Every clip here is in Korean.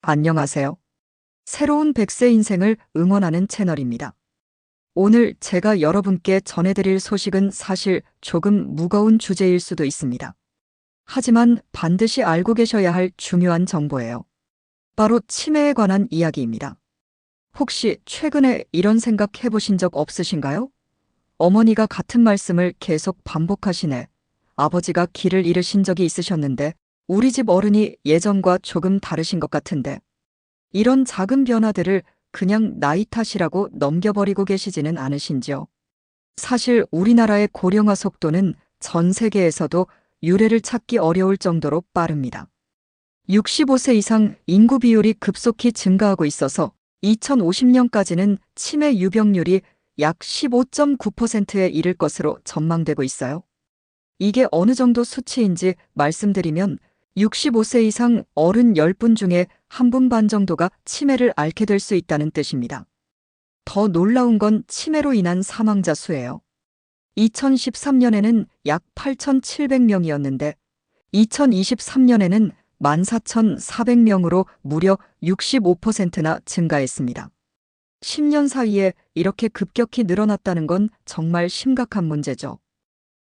안녕하세요. 새로운 100세 인생을 응원하는 채널입니다. 오늘 제가 여러분께 전해드릴 소식은 사실 조금 무거운 주제일 수도 있습니다. 하지만 반드시 알고 계셔야 할 중요한 정보예요. 바로 치매에 관한 이야기입니다. 혹시 최근에 이런 생각 해보신 적 없으신가요? 어머니가 같은 말씀을 계속 반복하시네. 아버지가 길을 잃으신 적이 있으셨는데 우리 집 어른이 예전과 조금 다르신 것 같은데 이런 작은 변화들을 그냥 나이 탓이라고 넘겨버리고 계시지는 않으신지요? 사실 우리나라의 고령화 속도는 전 세계에서도 유례를 찾기 어려울 정도로 빠릅니다. 65세 이상 인구 비율이 급속히 증가하고 있어서 2050년까지는 치매 유병률이 약 15.9%에 이를 것으로 전망되고 있어요. 이게 어느 정도 수치인지 말씀드리면 65세 이상 어른 10분 중에 1분 반 정도가 치매를 앓게 될 수 있다는 뜻입니다. 더 놀라운 건 치매로 인한 사망자 수예요. 2013년에는 약 8,700명이었는데 2023년에는 14,400명으로 무려 65%나 증가했습니다. 10년 사이에 이렇게 급격히 늘어났다는 건 정말 심각한 문제죠.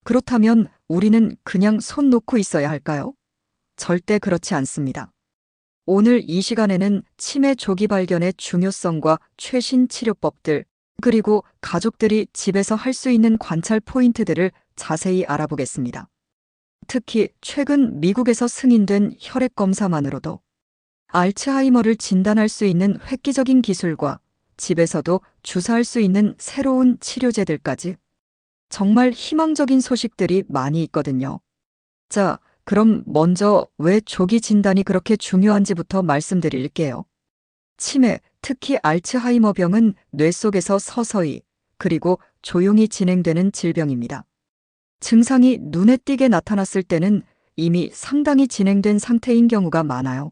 그렇다면 우리는 그냥 손 놓고 있어야 할까요? 절대 그렇지 않습니다. 오늘 이 시간에는 치매 조기 발견의 중요성과 최신 치료법들, 그리고 가족들이 집에서 할 수 있는 관찰 포인트들을 자세히 알아보겠습니다. 특히 최근 미국에서 승인된 혈액 검사만으로도 알츠하이머를 진단할 수 있는 획기적인 기술과 집에서도 주사할 수 있는 새로운 치료제들까지 정말 희망적인 소식들이 많이 있거든요. 자, 그럼 먼저 왜 조기 진단이 그렇게 중요한지부터 말씀드릴게요. 치매, 특히 알츠하이머병은 뇌 속에서 서서히 그리고 조용히 진행되는 질병입니다. 증상이 눈에 띄게 나타났을 때는 이미 상당히 진행된 상태인 경우가 많아요.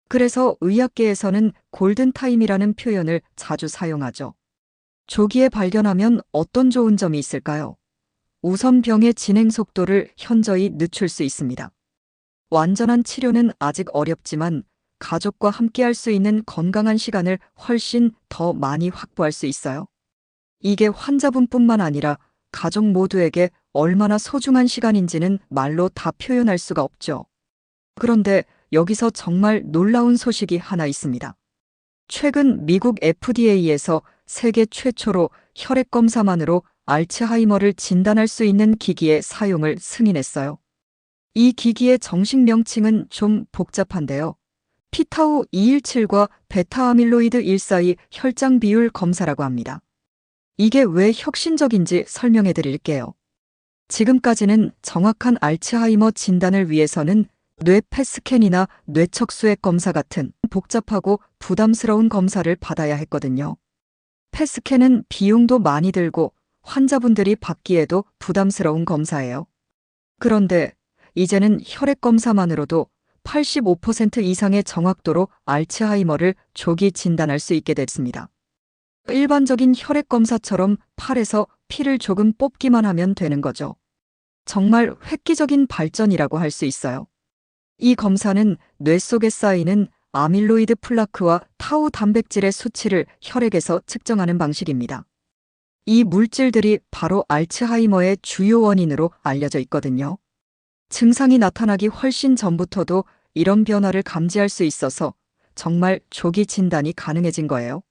그래서 의학계에서는 골든타임이라는 표현을 자주 사용하죠. 조기에 발견하면 어떤 좋은 점이 있을까요? 우선 병의 진행 속도를 현저히 늦출 수 있습니다. 완전한 치료는 아직 어렵지만 가족과 함께할 수 있는 건강한 시간을 훨씬 더 많이 확보할 수 있어요. 이게 환자분뿐만 아니라 가족 모두에게 얼마나 소중한 시간인지는 말로 다 표현할 수가 없죠. 그런데 여기서 정말 놀라운 소식이 하나 있습니다. 최근 미국 FDA에서 세계 최초로 혈액 검사만으로 알츠하이머를 진단할 수 있는 기기의 사용을 승인했어요. 이 기기의 정식 명칭은 좀 복잡한데요. 피타우 217과 베타아밀로이드 142 혈장 비율 검사라고 합니다. 이게 왜 혁신적인지 설명해 드릴게요. 지금까지는 정확한 알츠하이머 진단을 위해서는 뇌 펫스캔이나 뇌척수액 검사 같은 복잡하고 부담스러운 검사를 받아야 했거든요. 펫스캔은 비용도 많이 들고 환자분들이 받기에도 부담스러운 검사예요. 그런데 이제는 혈액 검사만으로도 85% 이상의 정확도로 알츠하이머를 조기 진단할 수 있게 됐습니다. 일반적인 혈액 검사처럼 팔에서 피를 조금 뽑기만 하면 되는 거죠. 정말 획기적인 발전이라고 할 수 있어요. 이 검사는 뇌 속에 쌓이는 아밀로이드 플라크와 타우 단백질의 수치를 혈액에서 측정하는 방식입니다. 이 물질들이 바로 알츠하이머의 주요 원인으로 알려져 있거든요. 증상이 나타나기 훨씬 전부터도 이런 변화를 감지할 수 있어서 정말 조기 진단이 가능해진 거예요.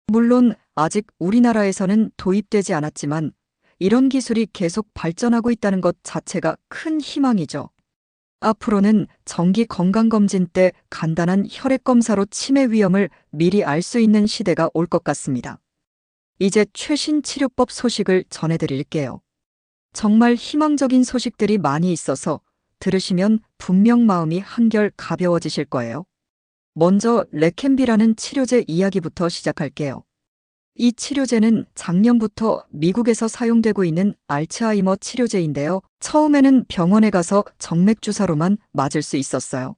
물론 아직 우리나라에서는 도입되지 않았지만 이런 기술이 계속 발전하고 있다는 것 자체가 큰 희망이죠. 앞으로는 정기 건강검진 때 간단한 혈액검사로 치매 위험을 미리 알 수 있는 시대가 올 것 같습니다. 이제 최신 치료법 소식을 전해드릴게요. 정말 희망적인 소식들이 많이 있어서 들으시면 분명 마음이 한결 가벼워지실 거예요. 먼저 레켐비라는 치료제 이야기부터 시작할게요. 이 치료제는 작년부터 미국에서 사용되고 있는 알츠하이머 치료제인데요. 처음에는 병원에 가서 정맥주사로만 맞을 수 있었어요.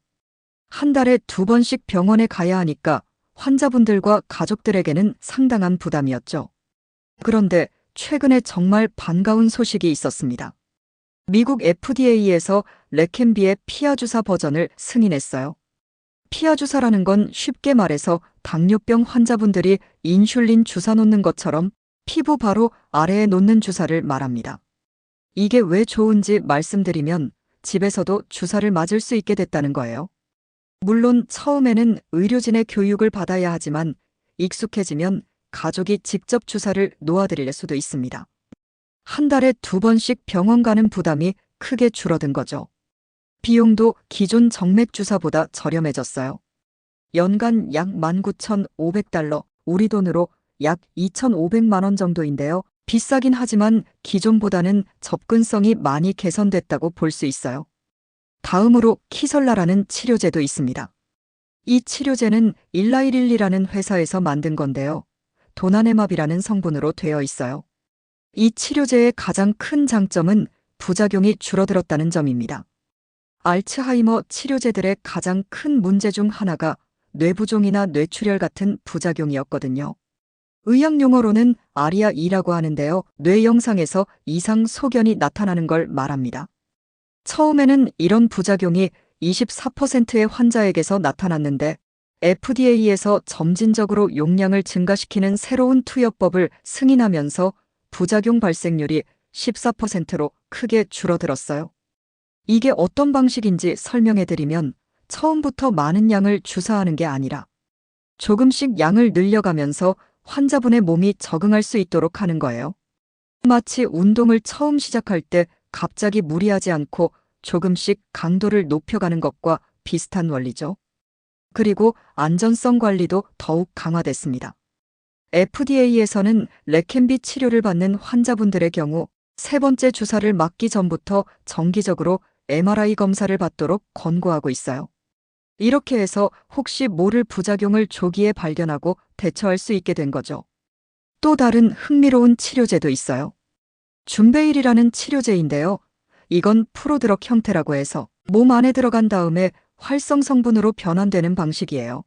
한 달에 2번씩 병원에 가야 하니까 환자분들과 가족들에게는 상당한 부담이었죠. 그런데 최근에 정말 반가운 소식이 있었습니다. 미국 FDA에서 레켐비의 피하 주사 버전을 승인했어요. 피하 주사라는 건 쉽게 말해서 당뇨병 환자분들이 인슐린 주사 놓는 것처럼 피부 바로 아래에 놓는 주사를 말합니다. 이게 왜 좋은지 말씀드리면 집에서도 주사를 맞을 수 있게 됐다는 거예요. 물론 처음에는 의료진의 교육을 받아야 하지만 익숙해지면 가족이 직접 주사를 놓아드릴 수도 있습니다. 한 달에 2번씩 병원 가는 부담이 크게 줄어든 거죠. 비용도 기존 정맥 주사보다 저렴해졌어요. 연간 약 19,500달러, 우리 돈으로 약 2,500만 원 정도인데요. 비싸긴 하지만 기존보다는 접근성이 많이 개선됐다고 볼 수 있어요. 다음으로 키설라라는 치료제도 있습니다. 이 치료제는 일라이릴리라는 회사에서 만든 건데요. 도나네맙이라는 성분으로 되어 있어요. 이 치료제의 가장 큰 장점은 부작용이 줄어들었다는 점입니다. 알츠하이머 치료제들의 가장 큰 문제 중 하나가 뇌부종이나 뇌출혈 같은 부작용이었거든요. 의학 용어로는 아리아2라고 하는데요. 뇌 영상에서 이상 소견이 나타나는 걸 말합니다. 처음에는 이런 부작용이 24%의 환자에게서 나타났는데 FDA에서 점진적으로 용량을 증가시키는 새로운 투여법을 승인하면서 부작용 발생률이 14%로 크게 줄어들었어요. 이게 어떤 방식인지 설명해드리면 처음부터 많은 양을 주사하는 게 아니라 조금씩 양을 늘려가면서 환자분의 몸이 적응할 수 있도록 하는 거예요. 마치 운동을 처음 시작할 때 갑자기 무리하지 않고 조금씩 강도를 높여가는 것과 비슷한 원리죠. 그리고 안전성 관리도 더욱 강화됐습니다. FDA에서는 레켐비 치료를 받는 환자분들의 경우 3번째 주사를 맞기 전부터 정기적으로 MRI 검사를 받도록 권고하고 있어요. 이렇게 해서 혹시 모를 부작용을 조기에 발견하고 대처할 수 있게 된 거죠. 또 다른 흥미로운 치료제도 있어요. 줌베일이라는 치료제인데요. 이건 프로드럭 형태라고 해서 몸 안에 들어간 다음에 활성 성분으로 변환되는 방식이에요.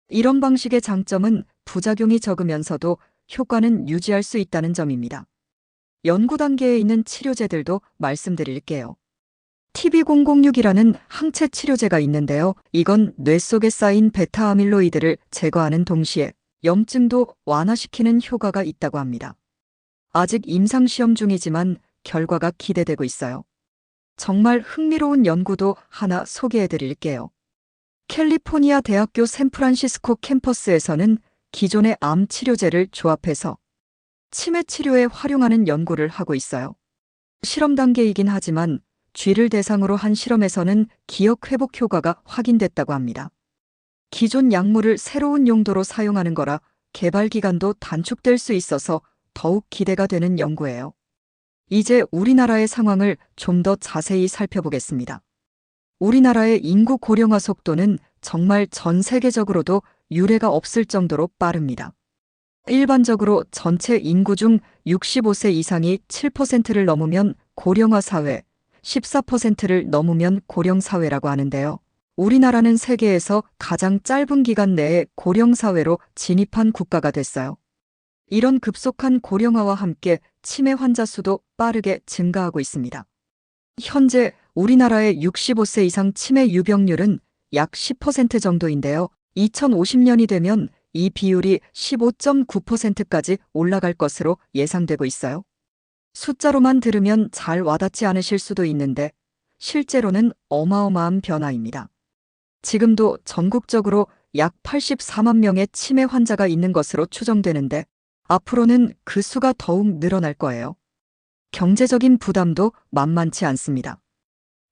이런 방식의 장점은 부작용이 적으면서도 효과는 유지할 수 있다는 점입니다. 연구 단계에 있는 치료제들도 말씀드릴게요. TB006이라는 항체 치료제가 있는데요. 이건 뇌 속에 쌓인 베타 아밀로이드를 제거하는 동시에 염증도 완화시키는 효과가 있다고 합니다. 아직 임상시험 중이지만 결과가 기대되고 있어요. 정말 흥미로운 연구도 하나 소개해 드릴게요. 캘리포니아 대학교 샌프란시스코 캠퍼스에서는 기존의 암 치료제를 조합해서 치매 치료에 활용하는 연구를 하고 있어요. 실험 단계이긴 하지만 쥐를 대상으로 한 실험에서는 기억 회복 효과가 확인됐다고 합니다. 기존 약물을 새로운 용도로 사용하는 거라 개발 기간도 단축될 수 있어서 더욱 기대가 되는 연구예요. 이제 우리나라의 상황을 좀 더 자세히 살펴보겠습니다. 우리나라의 인구 고령화 속도는 정말 전 세계적으로도 유례가 없을 정도로 빠릅니다. 일반적으로 전체 인구 중 65세 이상이 7%를 넘으면 고령화 사회, 14%를 넘으면 고령 사회라고 하는데요. 우리나라는 세계에서 가장 짧은 기간 내에 고령 사회로 진입한 국가가 됐어요. 이런 급속한 고령화와 함께 치매 환자 수도 빠르게 증가하고 있습니다. 현재 우리나라의 65세 이상 치매 유병률은 약 10% 정도인데요. 2050년이 되면 이 비율이 15.9%까지 올라갈 것으로 예상되고 있어요. 숫자로만 들으면 잘 와닿지 않으실 수도 있는데 실제로는 어마어마한 변화입니다. 지금도 전국적으로 약 84만 명의 치매 환자가 있는 것으로 추정되는데 앞으로는 그 수가 더욱 늘어날 거예요. 경제적인 부담도 만만치 않습니다.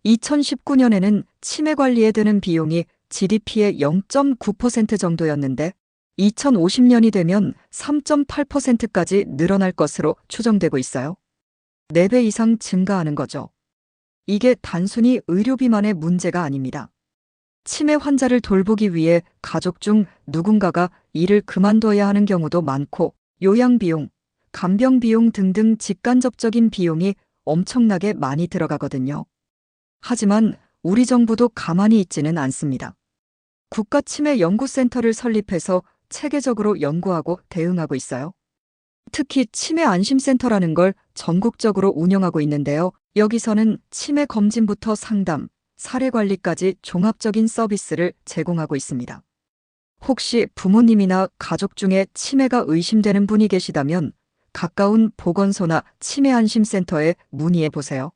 2019년에는 치매 관리에 드는 비용이 GDP의 0.9% 정도였는데 2050년이 되면 3.8%까지 늘어날 것으로 추정되고 있어요. 4배 이상 증가하는 거죠. 이게 단순히 의료비만의 문제가 아닙니다. 치매 환자를 돌보기 위해 가족 중 누군가가 일을 그만둬야 하는 경우도 많고 요양비용, 간병비용 등등 직간접적인 비용이 엄청나게 많이 들어가거든요. 하지만 우리 정부도 가만히 있지는 않습니다. 국가치매연구센터를 설립해서 체계적으로 연구하고 대응하고 있어요. 특히 치매 안심센터라는 걸 전국적으로 운영하고 있는데요. 여기서는 치매 검진부터 상담, 사례 관리까지 종합적인 서비스를 제공하고 있습니다. 혹시 부모님이나 가족 중에 치매가 의심되는 분이 계시다면 가까운 보건소나 치매안심센터에 문의해 보세요.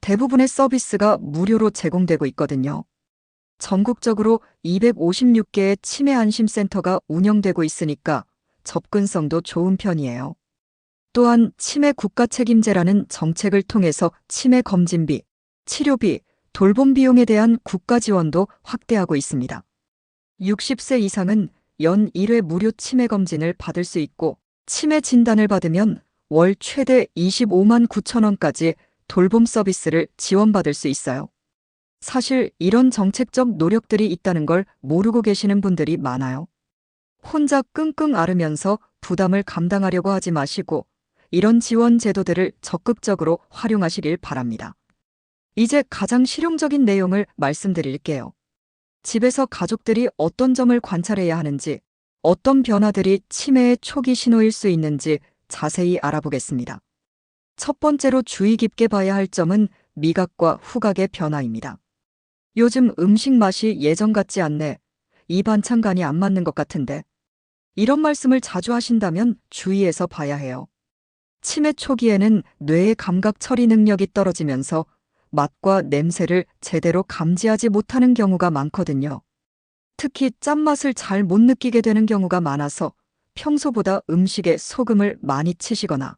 대부분의 서비스가 무료로 제공되고 있거든요. 전국적으로 256개의 치매안심센터가 운영되고 있으니까 접근성도 좋은 편이에요. 또한 치매 국가책임제라는 정책을 통해서 치매 검진비, 치료비, 돌봄 비용에 대한 국가 지원도 확대하고 있습니다. 60세 이상은 연 1회 무료 치매 검진을 받을 수 있고 치매 진단을 받으면 월 최대 25만 9천 원까지 돌봄 서비스를 지원받을 수 있어요. 사실 이런 정책적 노력들이 있다는 걸 모르고 계시는 분들이 많아요. 혼자 끙끙 앓으면서 부담을 감당하려고 하지 마시고 이런 지원 제도들을 적극적으로 활용하시길 바랍니다. 이제 가장 실용적인 내용을 말씀드릴게요. 집에서 가족들이 어떤 점을 관찰해야 하는지, 어떤 변화들이 치매의 초기 신호일 수 있는지 자세히 알아보겠습니다. 첫 번째로 주의 깊게 봐야 할 점은 미각과 후각의 변화입니다. 요즘 음식 맛이 예전 같지 않네. 이 반찬 간이 안 맞는 것 같은데. 이런 말씀을 자주 하신다면 주의해서 봐야 해요. 치매 초기에는 뇌의 감각 처리 능력이 떨어지면서 맛과 냄새를 제대로 감지하지 못하는 경우가 많거든요. 특히 짠맛을 잘 못 느끼게 되는 경우가 많아서 평소보다 음식에 소금을 많이 치시거나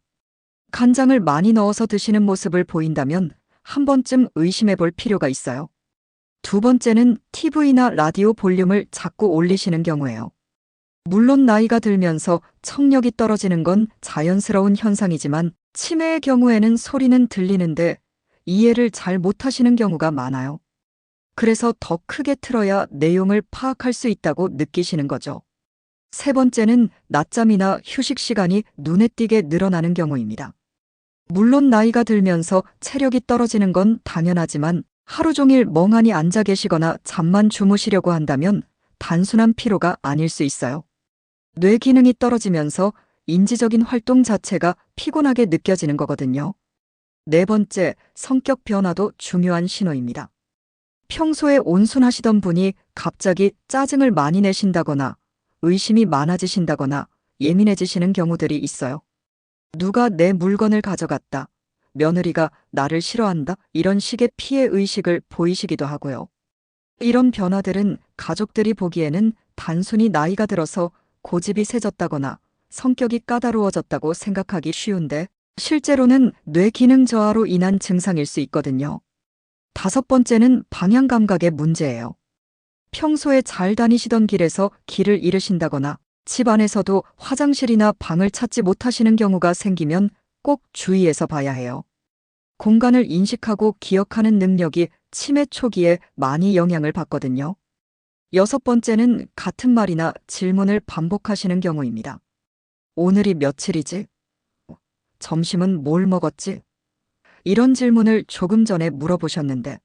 간장을 많이 넣어서 드시는 모습을 보인다면 한 번쯤 의심해 볼 필요가 있어요. 두 번째는 TV나 라디오 볼륨을 자꾸 올리시는 경우예요. 물론 나이가 들면서 청력이 떨어지는 건 자연스러운 현상이지만 치매의 경우에는 소리는 들리는데 이해를 잘 못하시는 경우가 많아요. 그래서 더 크게 틀어야 내용을 파악할 수 있다고 느끼시는 거죠. 세 번째는 낮잠이나 휴식 시간이 눈에 띄게 늘어나는 경우입니다. 물론 나이가 들면서 체력이 떨어지는 건 당연하지만 하루 종일 멍하니 앉아 계시거나 잠만 주무시려고 한다면 단순한 피로가 아닐 수 있어요. 뇌 기능이 떨어지면서 인지적인 활동 자체가 피곤하게 느껴지는 거거든요. 네 번째, 성격 변화도 중요한 신호입니다. 평소에 온순하시던 분이 갑자기 짜증을 많이 내신다거나 의심이 많아지신다거나 예민해지시는 경우들이 있어요. 누가 내 물건을 가져갔다. 며느리가 나를 싫어한다. 이런 식의 피해 의식을 보이시기도 하고요. 이런 변화들은 가족들이 보기에는 단순히 나이가 들어서 고집이 세졌다거나 성격이 까다로워졌다고 생각하기 쉬운데 실제로는 뇌 기능 저하로 인한 증상일 수 있거든요. 다섯 번째는 방향 감각의 문제예요. 평소에 잘 다니시던 길에서 길을 잃으신다거나 집 안에서도 화장실이나 방을 찾지 못하시는 경우가 생기면 꼭 주의해서 봐야 해요. 공간을 인식하고 기억하는 능력이 치매 초기에 많이 영향을 받거든요. 여섯 번째는 같은 말이나 질문을 반복하시는 경우입니다. 오늘이 며칠이지? 점심은 뭘 먹었지? 이런 질문을 조금 전에 물어보셨는데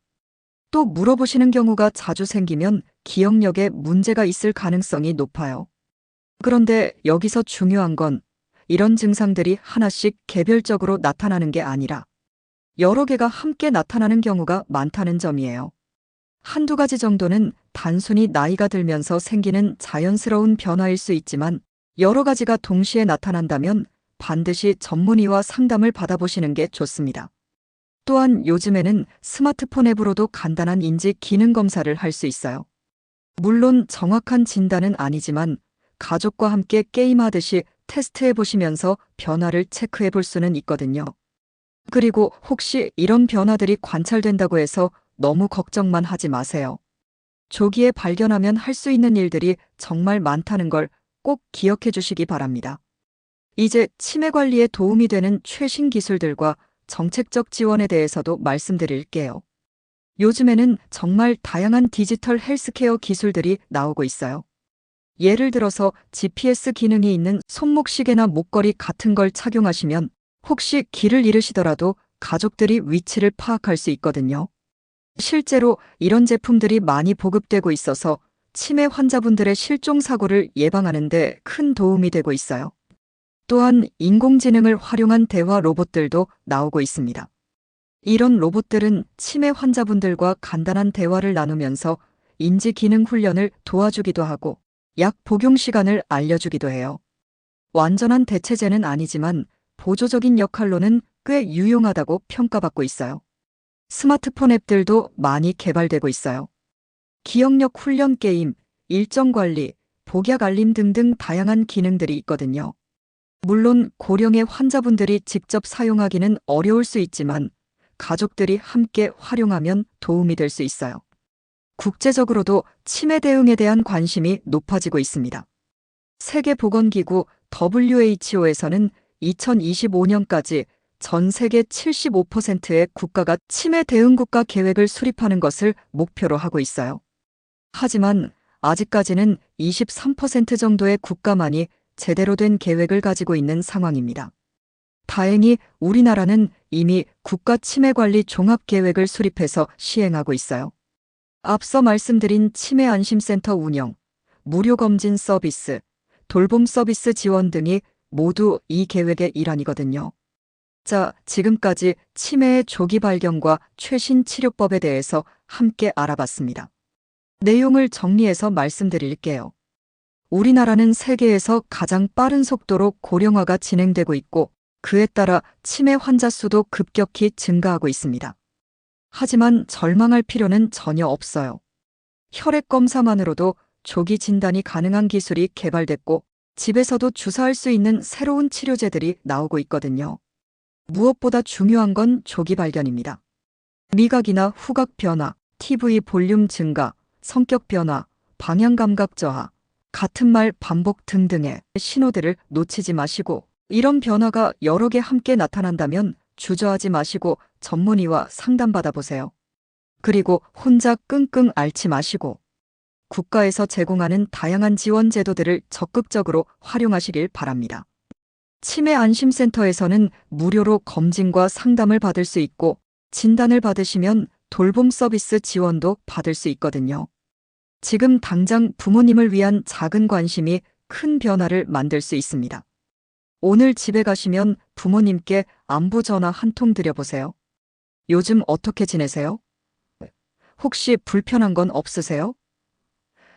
또 물어보시는 경우가 자주 생기면 기억력에 문제가 있을 가능성이 높아요. 그런데 여기서 중요한 건 이런 증상들이 하나씩 개별적으로 나타나는 게 아니라 여러 개가 함께 나타나는 경우가 많다는 점이에요. 한두 가지 정도는 단순히 나이가 들면서 생기는 자연스러운 변화일 수 있지만 여러 가지가 동시에 나타난다면 반드시 전문의와 상담을 받아보시는 게 좋습니다. 또한 요즘에는 스마트폰 앱으로도 간단한 인지 기능 검사를 할 수 있어요. 물론 정확한 진단은 아니지만 가족과 함께 게임하듯이 테스트해 보시면서 변화를 체크해 볼 수는 있거든요. 그리고 혹시 이런 변화들이 관찰된다고 해서 너무 걱정만 하지 마세요. 조기에 발견하면 할 수 있는 일들이 정말 많다는 걸 꼭 기억해 주시기 바랍니다. 이제 치매 관리에 도움이 되는 최신 기술들과 정책적 지원에 대해서도 말씀드릴게요. 요즘에는 정말 다양한 디지털 헬스케어 기술들이 나오고 있어요. 예를 들어서 GPS 기능이 있는 손목시계나 목걸이 같은 걸 착용하시면 혹시 길을 잃으시더라도 가족들이 위치를 파악할 수 있거든요. 실제로 이런 제품들이 많이 보급되고 있어서 치매 환자분들의 실종 사고를 예방하는 데 큰 도움이 되고 있어요. 또한 인공지능을 활용한 대화 로봇들도 나오고 있습니다. 이런 로봇들은 치매 환자분들과 간단한 대화를 나누면서 인지 기능 훈련을 도와주기도 하고 약 복용 시간을 알려주기도 해요. 완전한 대체제는 아니지만 보조적인 역할로는 꽤 유용하다고 평가받고 있어요. 스마트폰 앱들도 많이 개발되고 있어요. 기억력 훈련 게임, 일정 관리, 복약 알림 등등 다양한 기능들이 있거든요. 물론 고령의 환자분들이 직접 사용하기는 어려울 수 있지만 가족들이 함께 활용하면 도움이 될 수 있어요. 국제적으로도 치매 대응에 대한 관심이 높아지고 있습니다. 세계보건기구 WHO에서는 2025년까지 전 세계 75%의 국가가 치매 대응 국가 계획을 수립하는 것을 목표로 하고 있어요. 하지만 아직까지는 23% 정도의 국가만이 제대로 된 계획을 가지고 있는 상황입니다. 다행히 우리나라는 이미 국가 치매 관리 종합 계획을 수립해서 시행하고 있어요. 앞서 말씀드린 치매 안심센터 운영, 무료 검진 서비스, 돌봄 서비스 지원 등이 모두 이 계획의 일환이거든요. 자, 지금까지 치매의 조기 발견과 최신 치료법에 대해서 함께 알아봤습니다. 내용을 정리해서 말씀드릴게요. 우리나라는 세계에서 가장 빠른 속도로 고령화가 진행되고 있고 그에 따라 치매 환자 수도 급격히 증가하고 있습니다. 하지만 절망할 필요는 전혀 없어요. 혈액 검사만으로도 조기 진단이 가능한 기술이 개발됐고 집에서도 주사할 수 있는 새로운 치료제들이 나오고 있거든요. 무엇보다 중요한 건 조기 발견입니다. 미각이나 후각 변화, TV 볼륨 증가, 성격 변화, 방향 감각 저하, 같은 말 반복 등등의 신호들을 놓치지 마시고 이런 변화가 여러 개 함께 나타난다면 주저하지 마시고 전문의와 상담받아 보세요. 그리고 혼자 끙끙 앓지 마시고 국가에서 제공하는 다양한 지원 제도들을 적극적으로 활용하시길 바랍니다. 치매 안심센터에서는 무료로 검진과 상담을 받을 수 있고 진단을 받으시면 돌봄 서비스 지원도 받을 수 있거든요. 지금 당장 부모님을 위한 작은 관심이 큰 변화를 만들 수 있습니다. 오늘 집에 가시면 부모님께 안부 전화 한 통 드려보세요. 요즘 어떻게 지내세요? 혹시 불편한 건 없으세요?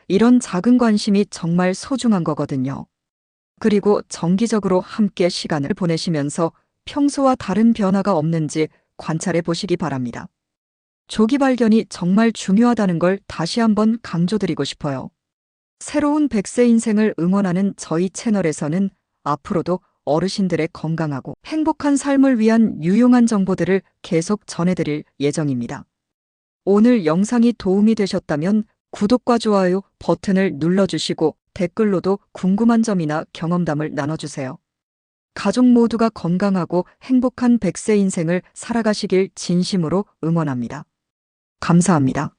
이런 작은 관심이 정말 소중한 거거든요. 그리고 정기적으로 함께 시간을 보내시면서 평소와 다른 변화가 없는지 관찰해 보시기 바랍니다. 조기 발견이 정말 중요하다는 걸 다시 한번 강조드리고 싶어요. 새로운 100세 인생을 응원하는 저희 채널에서는 앞으로도 어르신들의 건강하고 행복한 삶을 위한 유용한 정보들을 계속 전해드릴 예정입니다. 오늘 영상이 도움이 되셨다면 구독과 좋아요 버튼을 눌러주시고 댓글로도 궁금한 점이나 경험담을 나눠주세요. 가족 모두가 건강하고 행복한 100세 인생을 살아가시길 진심으로 응원합니다. 감사합니다.